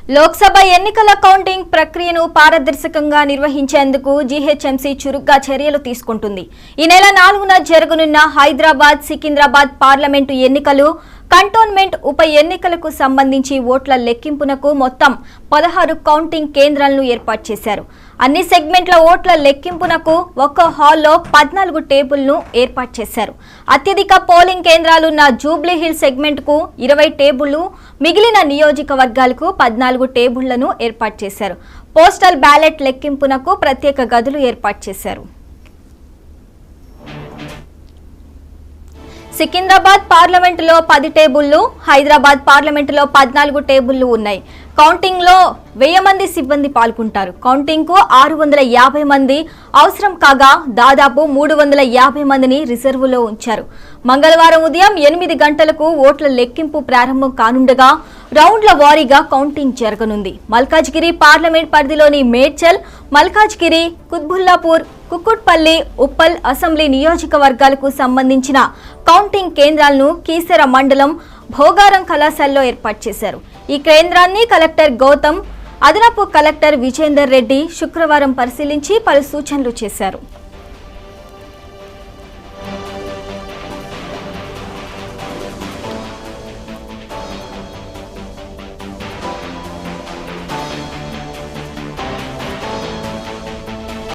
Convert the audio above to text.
లోక్సభ ఎన్నికల కౌంటింగ్ ప్రక్రియను పారదర్శకంగా నిర్వహించేందుకు జీహెచ్ఎంసీ చురుగ్గా చర్యలు తీసుకుంటుంది. ఈ నెల 4న జరగనున్న హైదరాబాద్, సికింద్రాబాద్ పార్లమెంటు ఎన్నికలు, కంటోన్మెంట్ ఉప ఎన్నికలకు సంబంధించి ఓట్ల లెక్కింపునకు మొత్తం 16 కౌంటింగ్ కేంద్రాలను ఏర్పాటు చేశారు. అన్ని సెగ్మెంట్ల ఓట్ల లెక్కింపునకు ఒక్కో హాల్లో 14 టేబుల్ను ఏర్పాటు చేశారు. అత్యధిక పోలింగ్ కేంద్రాలున్న జూబ్లీ హిల్స్ సెగ్మెంట్కు 20 టేబుళ్లు, మిగిలిన నియోజకవర్గాలకు 14 టేబుళ్లను ఏర్పాటు చేశారు. పోస్టల్ బ్యాలెట్ లెక్కింపునకు ప్రత్యేక గదులు ఏర్పాటు చేశారు. సికింద్రాబాద్ పార్లమెంటులో 10 టేబుళ్లు, హైదరాబాద్ పార్లమెంటులో 14 టేబుళ్లు ఉన్నాయి. కౌంటింగ్ లో 1000 మంది సిబ్బంది పాల్గొంటారు. కౌంటింగ్ కు 650 మంది అవసరం కాగా దాదాపు 350 మందిని రిజర్వులో ఉంచారు. మంగళవారం ఉదయం 8 గంటలకు ఓట్ల లెక్కింపు ప్రారంభం కానుండగా రౌండ్ల వారీగా కౌంటింగ్ జరగనుంది. మల్కాజ్గిరి పార్లమెంట్ పరిధిలోని మేడ్చల్, మల్కాజ్గిరి, కుత్బుల్లాపూర్, కుకుట్పల్లి, ఉప్పల్ అసెంబ్లీ నియోజకవర్గాలకు సంబంధించిన కౌంటింగ్ కేంద్రాలను కీసర మండలం భోగారం కళాశాలలో ఏర్పాటు చేశారు. ఈ కేంద్రాన్ని కలెక్టర్ గౌతమ్, అదనపు కలెక్టర్ విజేందర్ రెడ్డి శుక్రవారం పరిశీలించి పలు సూచనలు చేశారు.